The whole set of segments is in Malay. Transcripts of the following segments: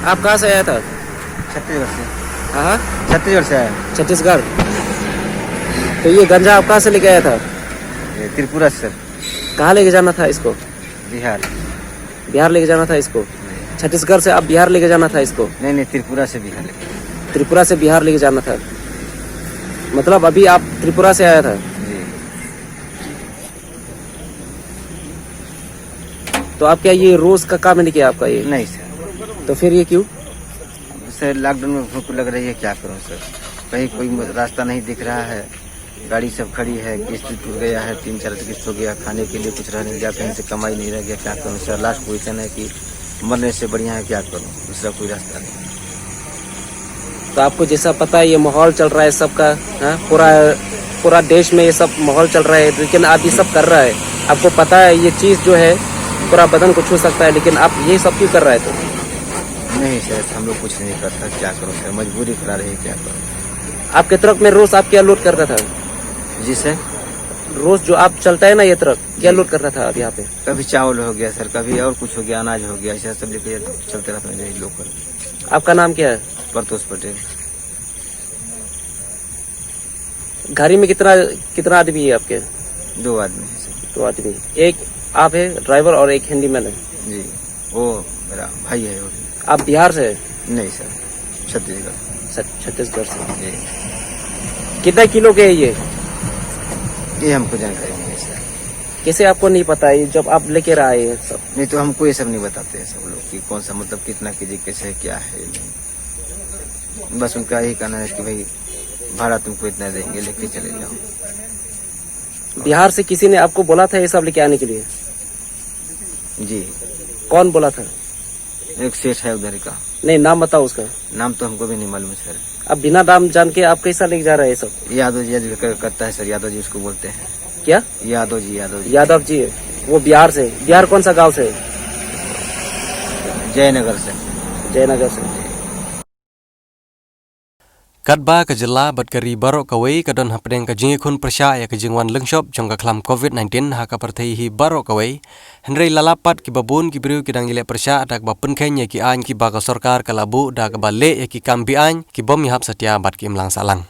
आप कहाँ से आया था? छत्तीसगढ़ से। हाँ, छत्तीसगढ़ से आया। छत्तीसगढ़। तो ये गंजा आप कहाँ से लेके आया था? ये त्रिपुरा से सर। कहाँ लेके जाना था इसको? बिहार। बिहार लेके जाना था इसको? छत्तीसगढ़ से आप बिहार लेके जाना था इसको? नहीं नहीं, त्रिपुरा से बिहार। त्रिपुरा से बिहार लेके जाना था, मतलब अभी आप त्रिपुरा से आया था। जी। तो आप क्या ये रोज का काम नहीं किया आपका ये? नहीं सर। तो फिर ये क्यों? सर लॉकडाउन में भूख लग रही है, क्या करूं सर। कहीं कोई रास्ता नहीं दिख रहा है, गाड़ी सब खड़ी है, किस्त टूट गया है, 3-4 किस्त हो गया, खाने के लिए कुछ रह नहीं गया, कहीं से कमाई नहीं रह गया, क्या करूं सर। लास्ट पोजीशन है कि मरने से बढ़िया है, क्या करूं, दूसरा कोई रास्ता नहीं। तो आपको जैसा पता है ये माहौल चल रहा है सबका, हाँ, पूरा देश में ये सब माहौल चल रहा है, लेकिन आप ये सब कर रहा है, आपको पता है ये चीज़ जो है पूरा बदन को छू सकता है, लेकिन आप ये सब क्यों कर रहे हैं? तो नहीं सर, हम लोग कुछ नहीं करता, क्या करूं सर, मजबूरी करा रही है, क्या करूं। आपके ट्रक में रोज आप क्या लोड करता था? जी सर। रोज जो आप चलता है ना ये ट्रक, क्या लोड करता था अब यहाँ पे? कभी चावल हो गया सर, कभी और कुछ हो गया, अनाज हो गया, ऐसा सब लेके चलते रहते हैं लोकल। आपका नाम क्या है? परतोष पटेल। गाड़ी में कितना आदमी है आपके? 2 आदमी है सर। 2 आदमी, एक आप है ड्राइवर और एक हैंडीमैन है। जी, वो मेरा भाई है। वो आप बिहार से है? नहीं सर, छत्तीसगढ़। छत्तीसगढ़ से। जी। कितना किलो के है ये हमको जानकारी नहीं है सर। कैसे आपको नहीं पता है जब आप लेके आए हैं सब? नहीं तो हमको ये सब नहीं बताते हैं सब लोग कि कौन सा मतलब कितना केजी कैसे है, क्या है नहीं। बस उनका यही कहना है कि भाई भाड़ा तुमको इतना देंगे, लेके चले जाओ। बिहार से किसी ने आपको बोला था ये सब लेके आने के लिए? जी। कौन बोला था? एक सेठ है उधर का। नहीं, नाम बताओ उसका। नाम तो हमको भी नहीं मालूम है सर। अब बिना नाम जान के आप कैसा लेके जा रहे हैं सब? यादव जी करता है सर, यादव जी उसको बोलते हैं। क्या? यादव जी। यादव जी है वो बिहार से। बिहार कौन सा गांव से? जयनगर से। जयनगर से। Kadba ke jela bat kari barok kawai kadon hapdeng ke jingi khun persya ya ke jingwan lengshop jong ka klam COVID-19 ha ka parthei hi barok kawai henrei lalapat ki babun ki briu ki dang ile persya dak ba punken ya ki an ki ba ka sarkar ka labu dak ba le ya ki kam bi an ki bom hap satya bat ki mlang salang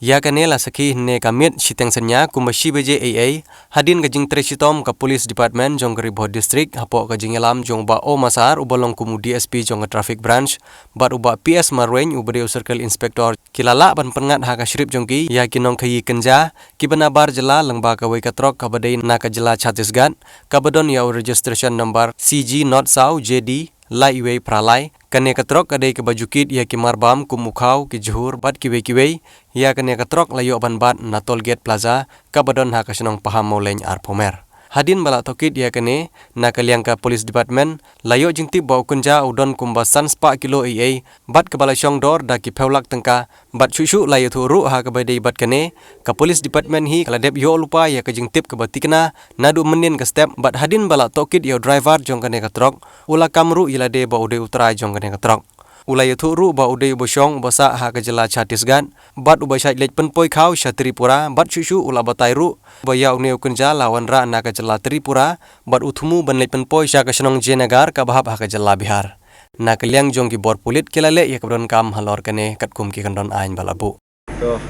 ya kanela sakhi ne kamit siteng senya kumbashi beje AA hadin ka jing tresitom ka police department jong ka ribho district hapo ka jingelam jong ba o masar ubolong kumu DSP jong ka traffic branch bat uba PS marwen ubrio circle inspector kilala ban pengat ha ka shrip jong ki ya kinong khayi kenja ki banabar jela langba ka wei ka trok ka badai na ka jela Chhattisgarh ka badon ya registration number CG not South JD lai wei pralai kane ka trok kadai ke bajukit ya ki marbam kumukhaw ki jhur bat ki wei ya kane ka trok layo ban bat na toll gate plaza ka badon ha ka sinong paham moleng ar pomer hadin bala tokit ya kane na kaliang ka police department layo jingti bau kunja udon kumba sanspa kilo AA bat ka bala syong dor da ki pheulak tengka bat shushu layo thuru ha ka badai bat kane ka police department hi kala dep yo lupa ya ka jingtip ka batikna nadu menin ka step bat hadin bala tokit yo driver jong kane ka trok ula kamru ila de ba ude utrai jong kane ka trok ulai thuru ba ude bosyong basa ha ka jela Chhattisgarh bat ubasai lej penpoi khaw Tripura bat shushu ula batairu baya uneu kunja lawan ra na ka jela Tripura bat uthumu ban lej penpoi sha ka snong Jayanagar ka bahab ha ka jela Bihar na kaliang jong ki bor pulit kelale ya kabron kam halor kane katkum ki kandon ain balabu to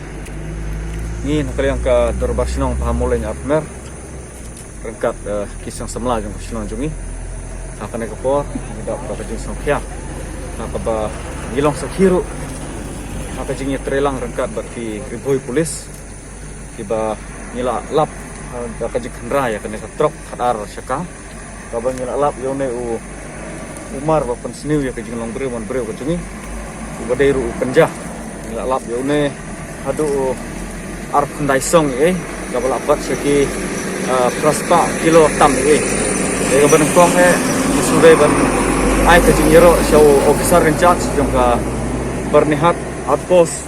ni nakaliang ka dorbar snong pahamoleng apmer rengkat kisang semla jong snong jongi akane ka por ndak ka jing snong khia nakaba ngilong sa khiro nakajing trelang rengkat bati riboi polis tiba nila lap nakajing kendra ya kene ka truk hadar syaka kabang nila lap yone u umar ba pensniu ya kajing long breu mon breu kajungi ubadai ru penjah nila lap yone adu ar khandai song kabala bat seki praspa kilo tam ban kong sudah ban ai kajing yero show officer in charge jong ka bernihat outpost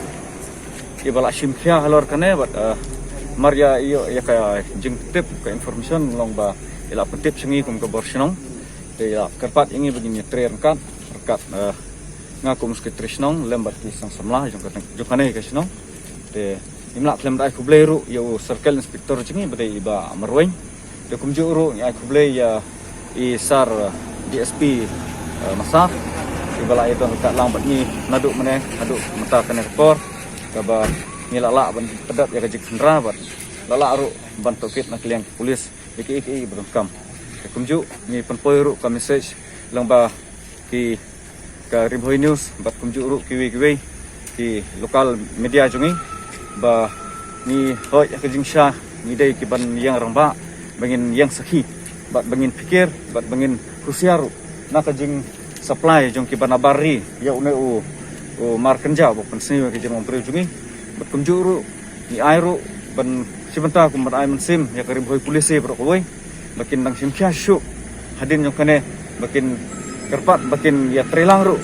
ibala shimkhia halor kane bat marya iyo ya ka jing tip ka information long ba ila petip sengi kum ka borsinong te ya kerpat ingi begini train kan rekat ngakum skitrisnong lembat kisang samla jong kane ka sinong te imla klem dai kubleru yo circle inspector jingi badai iba marweng te kumjuru ya kuble ya i sar DSP Masar Ibala itu kat lang bat ni naduk meneh aduk mata kena kepor kaba ni lala ban pedat ya kajik sendra bat lala ru ban tokit nak liang polis iki berkam kumju ni penpoi ru ka message lang ba ki ka Ribhoi News bat kumju ru kiwi ki lokal media jungi ba ni hoi ka jingsha ni dai ki ban yang rangba bangin yang sakhi bat bangin pikir bat bangin khusiaru nak jing supply jong ki banabari ya une u mar kenja bu pensni ki jong pre jungi bat kumjuru ni airu ban sibenta ku mat ai mensim ya karim hoi polisi bro koi makin nang sim syu hadin jong kane makin kerpat makin ya trelang ru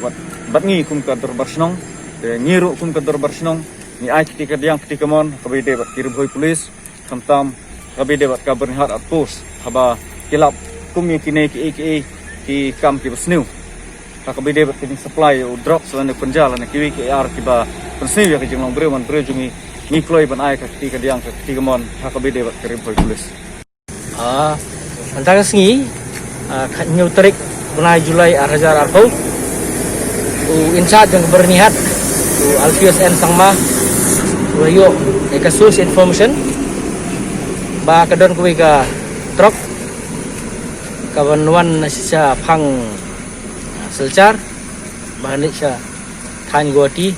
bat ngi kum ka dorbarsnong ngiru kum ka dorbarsnong ni ai ketika diang ketika mon kabide bat kirim hoi polis kamtam kabide bat kabar hat atus haba kilap kum ni kine ki kam ki besniu kabide bat kini supply u drop selana penjala na kiwi ki ar kiba persni ya kijing long brewan bre jungi ni kloi ban ai ka ketika diang ka ketika mon kabide bat kirim hoi polis antara sengi nyu trik bunai Julai arhajar arpau insya jang bernihat Alfius N Sangma wayo kasus information ba kadon kuwi ka truk kawanwan sisa phang selcar bahan sya than goti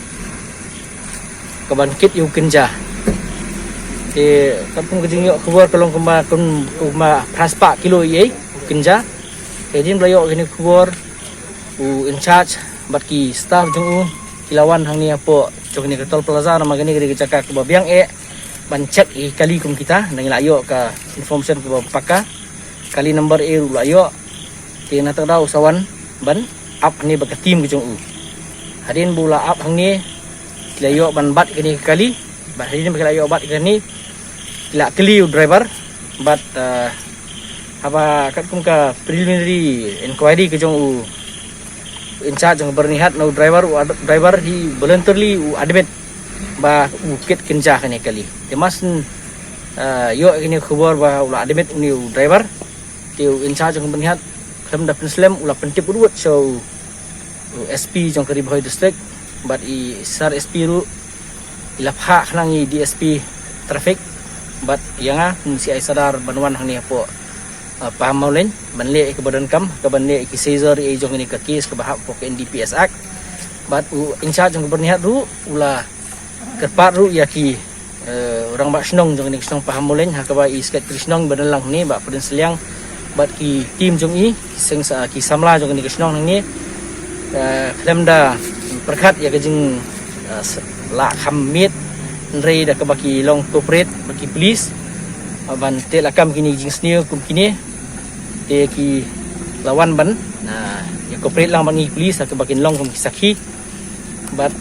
kaban kit yu kenja te kampung kejing yo keluar kolong kuma praspa kilo ye kenja edin blayo gini keluar in charge bat ki staff jung kilawan hang ni apo jong ni ketol plaza nama gini gede cakak ke babiang ban check kali kum kita nang layo ka information ke paka kali number layo ti na tadaw sawan ban up ni baka team ke jong hadin bula up hang ni layo ban bat gini kali bat hadin baka layo bat gini la kali driver but apa kat kum ka preliminary inquiry ke jong in charge jong bernihat no driver hi voluntarily admit ba ukit kenja kani kali temas yo ini khabar ba ula admit ni driver tiu in charge jong bernihat kam da penslam ula pentip urut so SP jong Ribhoi district but i sar SP ru ilapha khnang i DSP traffic but yanga si ai sadar banwan hang ni apo paham maulen banle ke badan kam ke banle ki Caesar e jong ni ka kes ke bahap ko NDPS Act but in charge jong bernihat ru ula kerpat ru ya ki orang bak senong jong ni senong paham maulen ha ka ba i skat krisnong badalang ni ba peden seliang but ki tim jong i seng sa ki samla jong ni krisnong nang ni klemda perkhat ya ke jing la khamit rei da ka baki long corporate baki police ban te lakam kini jing snew kum kini te ki lawan ban nah ya corporate lang bangi police ka bakin long kum sakhi bat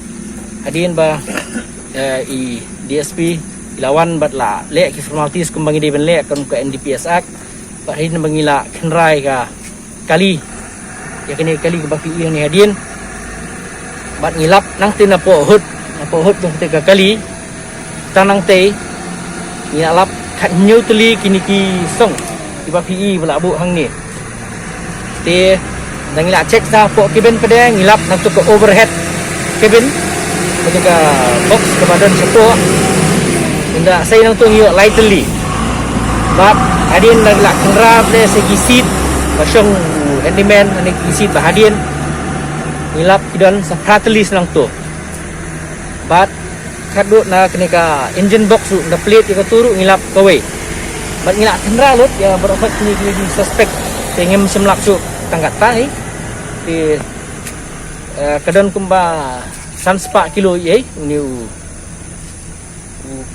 hadin ba i DSP lawan bat la le ki formalities kum bangi de ben le kan ka NDPS Act ba hadin bangi la khenrai ka kali ya kini kali ka baki yang ni hadin bat ngilap nang tin apo hut jong te ka kali tanang te ngilap kat nyu teli kini ki song tiba PE bela bu hang ni te dang ila check sa po kibin pedang ngilap nak tu ke overhead kibin macam ka box ke badan satu inda saya nang tu ngiyo lightly bab hadin dak la kenrap le segi seat basong handyman ani ki seat bahadin ngilap kidan sa prateli nang tu bat kadut na kenika engine box tu na plate ka turu ngilap kawe bat ngilap kendra lut ya berobat ni suspek tengem semlak su tangkat tai di kadon kumba sanspa kilo ye ni u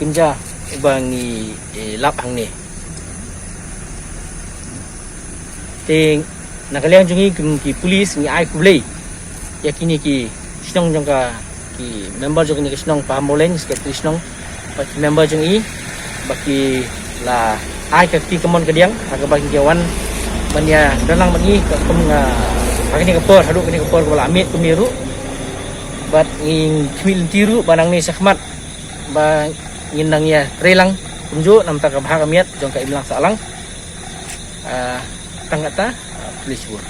kenja bang ni lap hang ni teng nakaliang jungi ki polis ni ai kublei yakini ki sinong jangka ki member jong ni kisnong pamolen sket kisnong pak member jong i baki la ai ka ti kamon kediang aga bagi kawan mania dalang mani ka kum nga bagi ni kapor hadu ni kapor wala amit kumiru bat ngin khmil tiru banang ni sakmat ba ngin nang ya relang kunjo nam ta ka bahag amiat jong ka imlang salang tangata police work